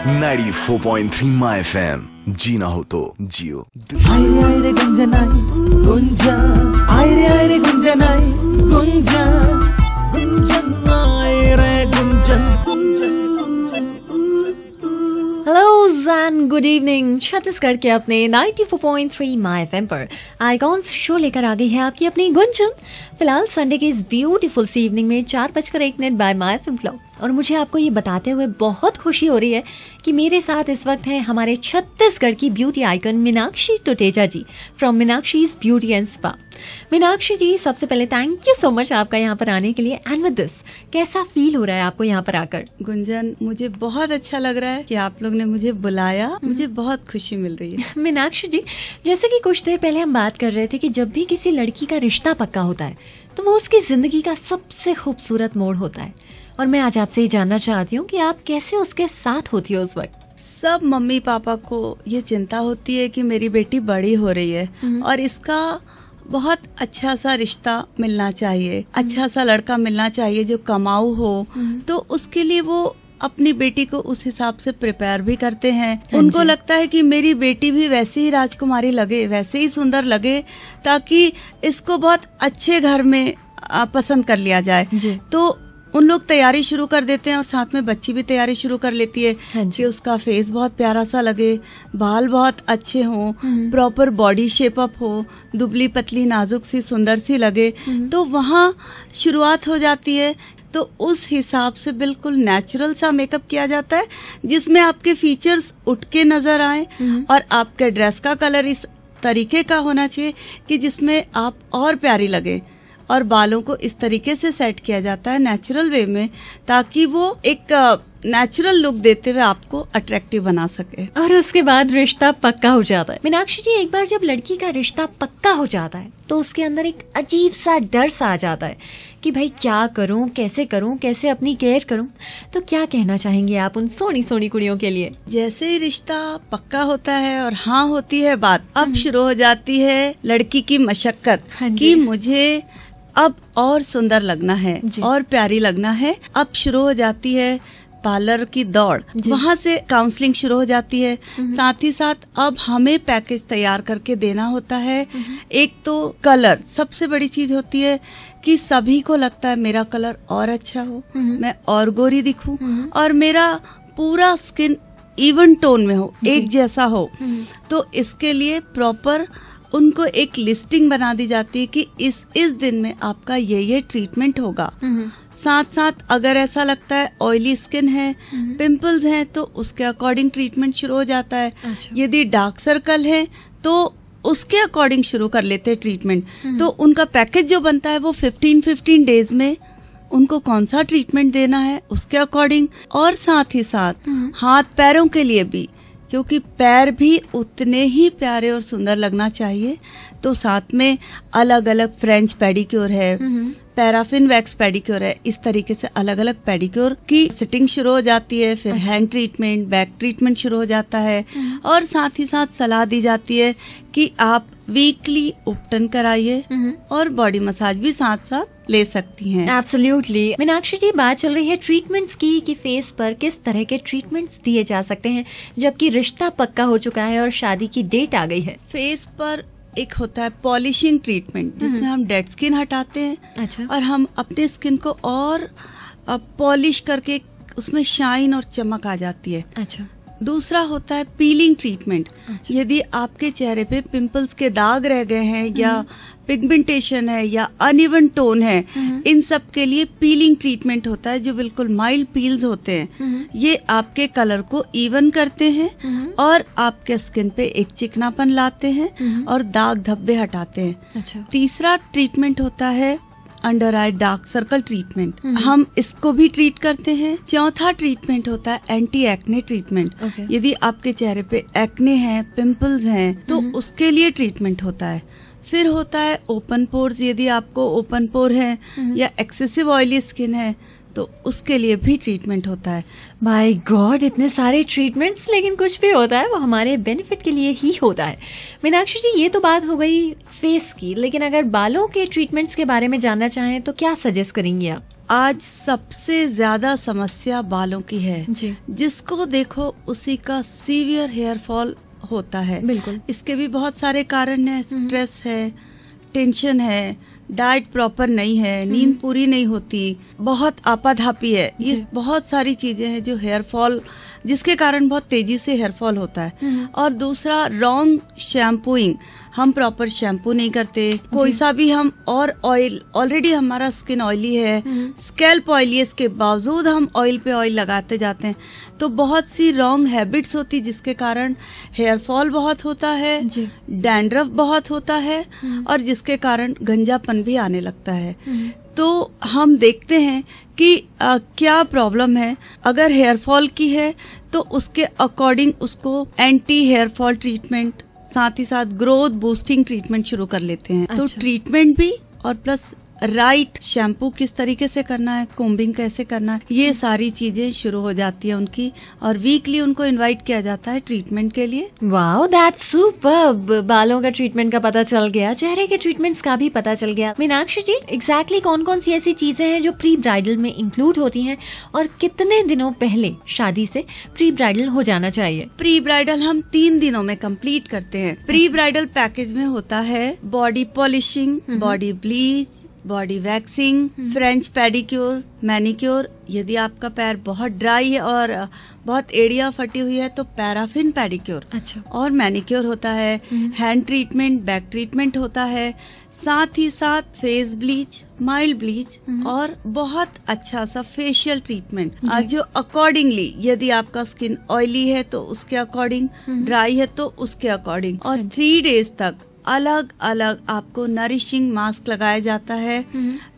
94.3 my FM, जीना हो तो जियो। आए रे गुंजनाई गुंजन, आए रे गुंजनाई गुंजन, गुंजन आए रे Gunjan. Hello and good evening. Chhattisgarh के अपने 94.3 माय एफएम पर आइकॉन्स शो लेकर आ गई है आपकी अपनी गुंजन। फिलहाल संडे की इस ब्यूटीफुल सी इवनिंग में 4:01 बाय माय एफएम क्लब। और मुझे आपको ये बताते हुए बहुत खुशी हो रही है कि मेरे साथ इस वक्त हैं हमारे छत्तीसगढ़ की beauty icon Meenakshi Tuteja ji from Meenakshi's beauty and spa. Meenakshi ji, सबसे पहले थैंक यू सो मच आपका यहाँ पर आने के लिए। एंड विद दिस, कैसा फील हो रहा है आपको यहाँ पर आकर? गुंजन, मुझे बहुत अच्छा लग रहा है कि आप लोग ने मुझे बुलाया, मुझे बहुत खुशी मिल रही है। मीनाक्षी जी, जैसे कि कुछ देर पहले हम बात कर रहे थे कि जब भी किसी लड़की का रिश्ता पक्का होता है तो वो उसकी जिंदगी का सबसे खूबसूरत मोड़ होता है। और मैं आज आपसे ये जानना चाहती हूँ कि आप कैसे उसके साथ होती हो उस वक्त? सब मम्मी पापा को ये चिंता होती है कि मेरी बेटी बड़ी हो रही है और इसका बहुत अच्छा सा रिश्ता मिलना चाहिए, अच्छा सा लड़का मिलना चाहिए जो कमाऊ हो। तो उसके लिए वो अपनी बेटी को उस हिसाब से प्रिपेयर भी करते हैं। उनको लगता है कि मेरी बेटी भी वैसे ही राजकुमारी लगे, वैसे ही सुंदर लगे, ताकि इसको बहुत अच्छे घर में पसंद कर लिया जाए। तो उन लोग तैयारी शुरू कर देते हैं और साथ में बच्ची भी तैयारी शुरू कर लेती है कि उसका फेस बहुत प्यारा सा लगे, बाल बहुत अच्छे हों, प्रॉपर बॉडी शेप अप हो, दुबली पतली नाजुक सी सुंदर सी लगे। तो वहाँ शुरुआत हो जाती है। तो उस हिसाब से बिल्कुल नेचुरल सा मेकअप किया जाता है जिसमें आपके फीचर्स उठ के नजर आए और आपके ड्रेस का कलर इस तरीके का होना चाहिए कि जिसमें आप और प्यारी लगे। और बालों को इस तरीके से सेट किया जाता है नेचुरल वे में, ताकि वो एक नेचुरल लुक देते हुए आपको अट्रैक्टिव बना सके। और उसके बाद रिश्ता पक्का हो जाता है। मीनाक्षी जी, एक बार जब लड़की का रिश्ता पक्का हो जाता है तो उसके अंदर एक अजीब सा डर सा आ जाता है कि भाई क्या करूं, कैसे अपनी केयर करूं। तो क्या कहना चाहेंगे आप उन सोनी सोनी कुड़ियों के लिए? जैसे ही रिश्ता पक्का होता है और हाँ होती है बात, अब शुरू हो जाती है लड़की की मशक्कत कि मुझे अब और सुंदर लगना है और प्यारी लगना है। अब शुरू हो जाती है पार्लर की दौड़, वहां से काउंसलिंग शुरू हो जाती है। साथ ही साथ अब हमें पैकेज तैयार करके देना होता है। एक तो कलर सबसे बड़ी चीज होती है कि सभी को लगता है मेरा कलर और अच्छा हो, मैं और गोरी दिखूं और मेरा पूरा स्किन इवन टोन में हो, एक जैसा हो। तो इसके लिए प्रॉपर उनको एक लिस्टिंग बना दी जाती है कि इस दिन में आपका ये ट्रीटमेंट होगा। साथ साथ अगर ऐसा लगता है ऑयली स्किन है, पिंपल्स हैं, तो उसके अकॉर्डिंग ट्रीटमेंट शुरू हो जाता है। यदि डार्क सर्कल है तो उसके अकॉर्डिंग शुरू कर लेते हैं ट्रीटमेंट। तो उनका पैकेज जो बनता है वो 15 डेज में उनको कौन सा ट्रीटमेंट देना है उसके अकॉर्डिंग। और साथ ही साथ हाथ पैरों के लिए भी, क्योंकि पैर भी उतने ही प्यारे और सुंदर लगना चाहिए। तो साथ में अलग अलग फ्रेंच पेडिक्योर है, पैराफिन वैक्स पेडिक्योर है, इस तरीके से अलग अलग पेडिक्योर की सिटिंग शुरू हो जाती है। फिर हैंड ट्रीटमेंट, बैक ट्रीटमेंट शुरू हो जाता है। और साथ ही साथ सलाह दी जाती है कि आप वीकली उपटन कराइए और बॉडी मसाज भी साथ साथ ले सकती हैं। एब्सोल्युटली। मीनाक्षी जी, बात चल रही है ट्रीटमेंट्स की कि फेस पर किस तरह के ट्रीटमेंट्स दिए जा सकते हैं जबकि रिश्ता पक्का हो चुका है और शादी की डेट आ गई है। फेस पर एक होता है पॉलिशिंग ट्रीटमेंट जिसमें हम डेड स्किन हटाते हैं और हम अपने स्किन को और पॉलिश करके उसमें शाइन और चमक आ जाती है। दूसरा होता है पीलिंग ट्रीटमेंट। यदि आपके चेहरे पे पिंपल्स के दाग रह गए हैं या पिगमेंटेशन है या अनइवन टोन है, इन सब के लिए पीलिंग ट्रीटमेंट होता है जो बिल्कुल माइल्ड पील्स होते हैं। ये आपके कलर को इवन करते हैं और आपके स्किन पे एक चिकनापन लाते हैं और दाग धब्बे हटाते हैं। तीसरा ट्रीटमेंट होता है under eye dark circle treatment, हम इसको भी ट्रीट करते हैं। चौथा ट्रीटमेंट होता है एंटी एक्ने ट्रीटमेंट। यदि आपके चेहरे पे एक्ने हैं, पिंपल्स हैं, तो उसके लिए ट्रीटमेंट होता है। फिर होता है ओपन पोर्स, यदि आपको ओपन पोर है या एक्सेसिव ऑयली स्किन है तो उसके लिए भी ट्रीटमेंट होता है। माय गॉड, इतने सारे ट्रीटमेंट्स, लेकिन कुछ भी होता है वो हमारे बेनिफिट के लिए ही होता है। मीनाक्षी जी, ये तो बात हो गई फेस की, लेकिन अगर बालों के ट्रीटमेंट्स के बारे में जानना चाहें तो क्या सजेस्ट करेंगी आप? आज सबसे ज्यादा समस्या बालों की है जी। जिसको देखो उसी का सीवियर हेयर फॉल होता है। बिल्कुल। इसके भी बहुत सारे कारण हैं, स्ट्रेस है, टेंशन है, डाइट प्रॉपर नहीं है, नींद पूरी नहीं होती, बहुत आपाधापी है, ये बहुत सारी चीजें हैं जो हेयर फॉल, जिसके कारण बहुत तेजी से हेयर फॉल होता है। और दूसरा रॉन्ग शैम्पूइंग, हम प्रॉपर शैम्पू नहीं करते, कोई सा भी हम, और ऑयल, ऑलरेडी हमारा स्किन ऑयली है, स्कैल्प ऑयली है, इसके बावजूद हम ऑयल पे ऑयल लगाते जाते हैं, तो बहुत सी रॉन्ग हैबिट्स होती जिसके कारण हेयर फॉल बहुत होता है, डैंड्रफ बहुत होता है, और जिसके कारण गंजापन भी आने लगता है। तो हम देखते हैं कि क्या प्रॉब्लम है। अगर हेयर फॉल की है तो उसके अकॉर्डिंग उसको एंटी हेयर फॉल ट्रीटमेंट, साथ ही साथ ग्रोथ बूस्टिंग ट्रीटमेंट शुरू कर लेते हैं। तो ट्रीटमेंट भी और प्लस राइट शैम्पू किस तरीके से करना है, कोम्बिंग कैसे करना है, ये सारी चीजें शुरू हो जाती है उनकी, और वीकली उनको इनवाइट किया जाता है ट्रीटमेंट के लिए। Wow, that's superb. बालों का ट्रीटमेंट का पता चल गया, चेहरे के ट्रीटमेंट्स का भी पता चल गया। मीनाक्षी जी, एग्जैक्टली कौन कौन सी ऐसी चीजें हैं जो प्री ब्राइडल में इंक्लूड होती हैं, और कितने दिनों पहले शादी से प्री ब्राइडल हो जाना चाहिए? प्री ब्राइडल हम 3 दिनों में कंप्लीट करते हैं। प्री ब्राइडल पैकेज में होता है body polishing, body bleach, body waxing, French pedicure, manicure, यदि आपका पैर बहुत ड्राई है और बहुत एड़िया फटी हुई है तो पैराफिन पेडिक्योर, और मैनिक्योर होता है, हैंड ट्रीटमेंट, बैक ट्रीटमेंट होता है, साथ ही साथ फेस ब्लीच, माइल्ड ब्लीच, और बहुत अच्छा सा फेशियल ट्रीटमेंट जो अकॉर्डिंगली, यदि आपका स्किन ऑयली है तो उसके अकॉर्डिंग, ड्राई है तो उसके अकॉर्डिंग, और 3 डेज तक अलग अलग आपको नरिशिंग मास्क लगाया जाता है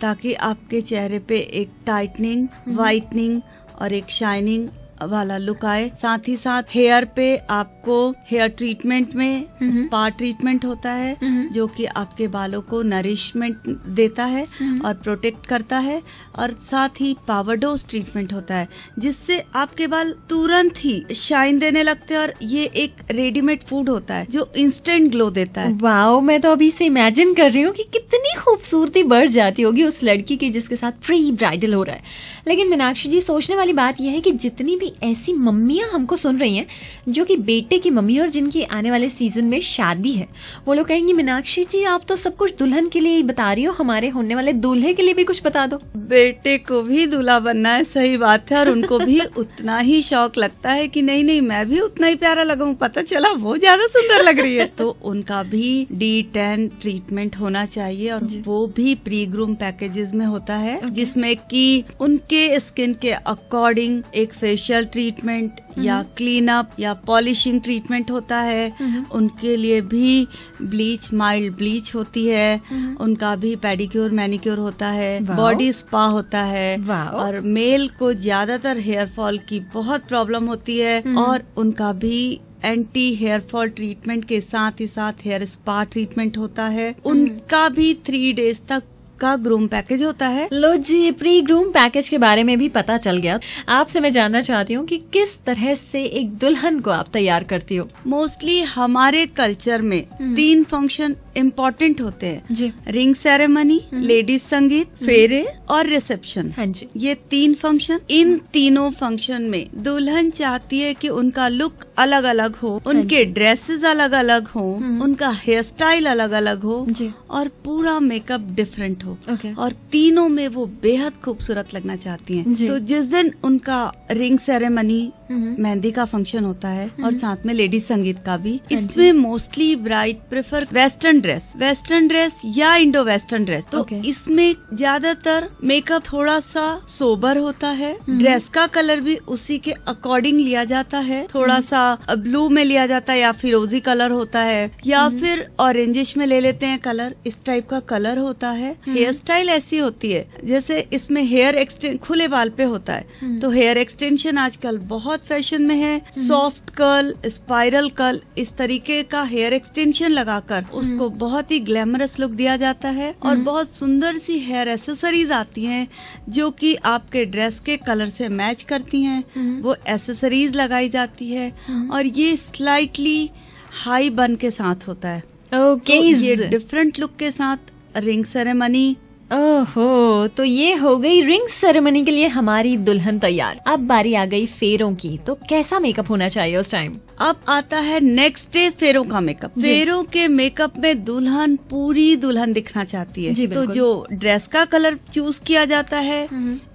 ताकि आपके चेहरे पे एक टाइटनिंग, वाइटनिंग और एक शाइनिंग वाला लुक आए। साथ ही साथ हेयर पे आपको हेयर ट्रीटमेंट में स्पा ट्रीटमेंट होता है जो कि आपके बालों को नरिशमेंट देता है और प्रोटेक्ट करता है, और साथ ही पावर डोज ट्रीटमेंट होता है जिससे आपके बाल तुरंत ही शाइन देने लगते हैं, और ये एक रेडीमेड फूड होता है जो इंस्टेंट ग्लो देता है। वाओ, मैं तो अभी से इमेजिन कर रही हूँ कि कितनी खूबसूरती बढ़ जाती होगी उस लड़की की जिसके साथ प्री ब्राइडल हो रहा है। लेकिन मीनाक्षी जी, सोचने वाली बात यह है कि जितनी भी ऐसी मम्मियां हमको सुन रही हैं जो कि बेटे की मम्मी और जिनकी आने वाले सीजन में शादी है, वो लोग कहेंगे मीनाक्षी जी आप तो सब कुछ दुल्हन के लिए ही बता रही हो, हमारे होने वाले दूल्हे के लिए भी कुछ बता दो। बेटे को भी दूल्हा बनना है, सही बात है, और उनको भी उतना ही शौक लगता है कि नहीं नहीं मैं भी उतना ही प्यारा लगूं, पता चला वो ज्यादा सुंदर लग रही है। तो उनका भी D10 ट्रीटमेंट होना चाहिए, और वो भी प्री ग्रूम पैकेजेस में होता है जिसमें कि उनके स्किन के अकॉर्डिंग एक फेशियल ट्रीटमेंट या क्लीन अप या पॉलिशिंग ट्रीटमेंट होता है। उनके लिए भी ब्लीच, माइल्ड ब्लीच होती है, उनका भी पेडिक्योर, मैनिक्योर होता है, बॉडी स्पा होता है, और मेल को ज्यादातर हेयर फॉल की बहुत प्रॉब्लम होती है, और उनका भी एंटी हेयर फॉल ट्रीटमेंट के साथ ही साथ हेयर स्पा ट्रीटमेंट होता है। उनका भी 3 डेज तक का ग्रूम पैकेज होता है। लो जी, प्री ग्रूम पैकेज के बारे में भी पता चल गया। आपसे मैं जानना चाहती हूँ कि किस तरह से एक दुल्हन को आप तैयार करती हो? मोस्टली हमारे कल्चर में 3 फंक्शन इम्पोर्टेंट होते हैं जी। रिंग सेरेमनी, लेडीज संगीत, फेरे और रिसेप्शन। हाँ जी। ये 3 फंक्शन, इन तीनों फंक्शन में दुल्हन चाहती है कि उनका लुक अलग अलग हो, उनके ड्रेसेस अलग अलग हो, उनका हेयर स्टाइल अलग अलग हो, और पूरा मेकअप डिफरेंट हो, और तीनों में वो बेहद खूबसूरत लगना चाहती हैं। तो जिस दिन उनका रिंग सेरेमनी, मेहंदी का फंक्शन होता है, और साथ में लेडीज संगीत का भी, इसमें mostly bride prefer western dress या इंडो वेस्टर्न ड्रेस। तो इसमें ज्यादातर मेकअप थोड़ा सा सोबर होता है, ड्रेस का कलर भी उसी के अकॉर्डिंग लिया जाता है, थोड़ा सा ब्लू में लिया जाता है या फिरोजी कलर होता है, या फिर ऑरेंजिश में ले लेते हैं कलर, इस टाइप का कलर होता है। हेयर स्टाइल ऐसी होती है जैसे इसमें हेयर खुले बाल पे होता है, तो हेयर एक्सटेंशन आजकल बहुत फैशन में है, सॉफ्ट कर्ल, स्पाइरल कर्ल, इस तरीके का हेयर एक्सटेंशन लगाकर उसको बहुत ही ग्लैमरस लुक दिया जाता है, और बहुत सुंदर सी हेयर एसेसरीज आती हैं जो कि आपके ड्रेस के कलर से मैच करती हैं, वो एसेसरीज लगाई जाती है, और ये स्लाइटली हाई बन के साथ होता है। तो ये डिफरेंट लुक के साथ रिंग सेरेमनी, ओहो, तो ये हो गई रिंग सेरेमनी के लिए हमारी दुल्हन तैयार। अब बारी आ गई फेरों की, तो कैसा मेकअप होना चाहिए उस टाइम? अब आता है नेक्स्ट डे फेरों का मेकअप। फेरों के मेकअप में दुल्हन पूरी दुल्हन दिखना चाहती है, तो जो ड्रेस का कलर चूज किया जाता है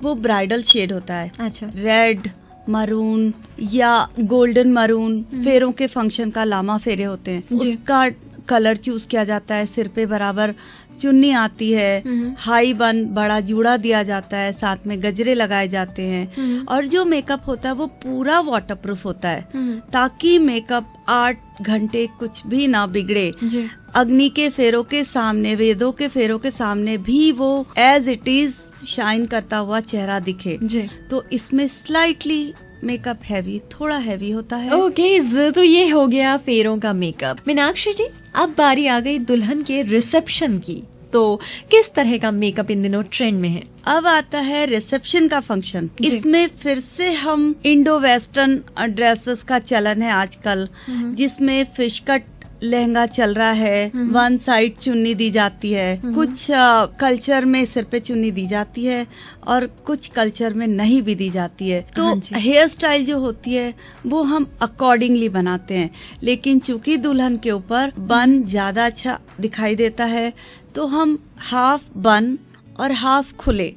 वो ब्राइडल शेड होता है। अच्छा। रेड, मरून या गोल्डन मरून फेरों के फंक्शन का लामा फेरे होते हैं, उसका कलर चूज किया जाता है। सिर पे बराबर चुन्नी आती है, हाई बन बड़ा जूड़ा दिया जाता है, साथ में गजरे लगाए जाते हैं, और जो मेकअप होता है वो पूरा वाटरप्रूफ होता है, ताकि मेकअप 8 घंटे कुछ भी ना बिगड़े। अग्नि के फेरों के सामने, वेदों के फेरों के सामने भी वो एज इट इज शाइन करता हुआ चेहरा दिखे। तो इसमें स्लाइटली मेकअप हैवी, थोड़ा हैवी होता है। ओके, तो ये हो गया फेरों का मेकअप। मीनाक्षी जी, अब बारी आ गई दुल्हन के रिसेप्शन की, तो किस तरह का मेकअप इन दिनों ट्रेंड में है? अब आता है रिसेप्शन का फंक्शन। इसमें फिर से हम इंडो वेस्टर्न ड्रेसेस का चलन है आजकल, जिसमें फिश कट लहंगा चल रहा है, वन साइड चुन्नी दी जाती है, कुछ कल्चर में सिर पे चुन्नी दी जाती है और कुछ कल्चर में नहीं भी दी जाती है। तो हेयर स्टाइल जो होती है वो हम अकॉर्डिंगली बनाते हैं, लेकिन चूंकि दुल्हन के ऊपर बन ज्यादा अच्छा दिखाई देता है तो हम हाफ बन और हाफ खुले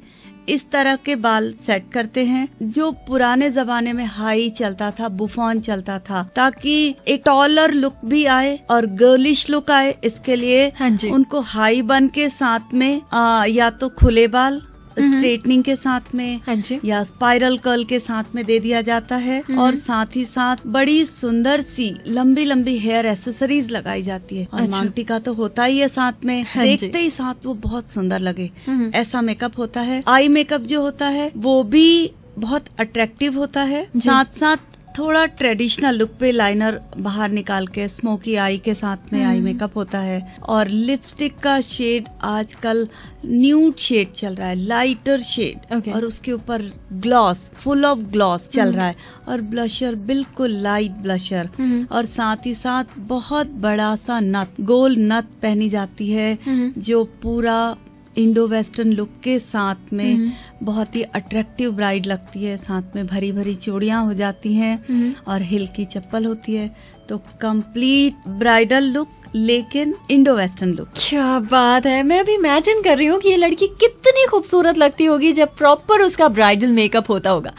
इस तरह के बाल सेट करते हैं, जो पुराने जमाने में हाई चलता था, बुफॉन चलता था, ताकि एक टॉलर लुक भी आए और गर्लिश लुक आए। इसके लिए उनको हाई बन के साथ में या तो खुले बाल स्ट्रेटनिंग के साथ में या स्पाइरल कर्ल के साथ में दे दिया जाता है, और साथ ही साथ बड़ी सुंदर सी लंबी लंबी हेयर एसेसरीज लगाई जाती है, और मांग टीका तो होता ही है साथ में, देखते ही साथ वो बहुत सुंदर लगे, ऐसा मेकअप होता है। आई मेकअप जो होता है वो भी बहुत अट्रैक्टिव होता है, साथ साथ थोड़ा ट्रेडिशनल लुक पे लाइनर बाहर निकाल के स्मोकी आई के साथ में आई मेकअप होता है, और लिपस्टिक का शेड आजकल न्यूड शेड चल रहा है, लाइटर शेड, और उसके ऊपर ग्लॉस, फुल ऑफ ग्लॉस चल रहा है, और ब्लशर बिल्कुल लाइट ब्लशर, और साथ ही साथ बहुत बड़ा सा नथ, गोल नथ पहनी जाती है, जो पूरा इंडो वेस्टर्न लुक के साथ में बहुत ही अट्रैक्टिव ब्राइड लगती है। साथ में भरी भरी चूड़ियां हो जाती हैं और हिल की चप्पल होती है, तो कंप्लीट ब्राइडल लुक लेकिन इंडो वेस्टर्न लुक। क्या बात है, मैं अभी इमेजिन कर रही हूँ कि ये लड़की कितनी खूबसूरत लगती होगी जब प्रॉपर उसका ब्राइडल मेकअप होता होगा।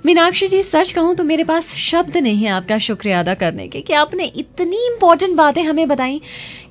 मीनाक्षी जी, सच कहूँ तो मेरे पास शब्द नहीं है आपका शुक्रिया अदा करने के कि आपने इतनी इंपॉर्टेंट बातें हमें बताई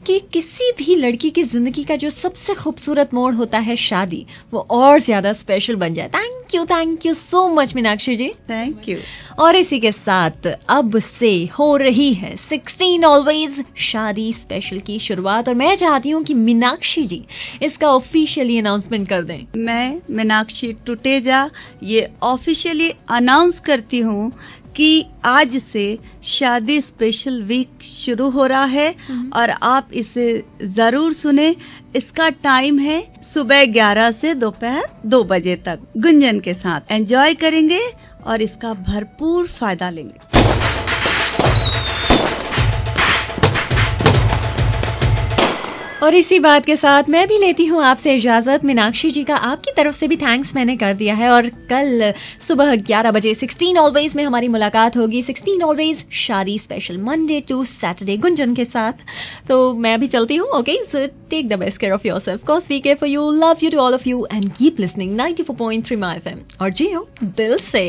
कि किसी भी लड़की की जिंदगी का जो सबसे खूबसूरत मोड़ होता है शादी, वो और ज्यादा स्पेशल बन जाए। Thank you so much Meenakshi ji. Thank you. और इसी के साथ अब से हो रही है 16 ऑलवेज शादी स्पेशल की शुरुआत, और मैं चाहती हूँ कि मीनाक्षी जी इसका ऑफिशियली अनाउंसमेंट कर दें। मैं मीनाक्षी टुटेजा ये ऑफिशियली अनाउंस करती हूँ कि आज से शादी स्पेशल वीक शुरू हो रहा है, और आप इसे जरूर सुने। इसका टाइम है सुबह 11 से दोपहर 2 बजे तक। गुंजन के साथ एंजॉय करेंगे और इसका भरपूर फायदा लेंगे। और इसी बात के साथ मैं भी लेती हूँ आपसे इजाजत। मीनाक्षी जी का आपकी तरफ से भी थैंक्स मैंने कर दिया है, और कल सुबह 11 बजे 16 ऑलवेज में हमारी मुलाकात होगी। 16 ऑलवेज शादी special, Monday to Saturday Gunjan के साथ। तो मैं भी चलती हूँ। Okay, so take the best care of yourself, cause we care for you, love you to all of you, and keep listening 94.3 my FM. और जी हो दिल से।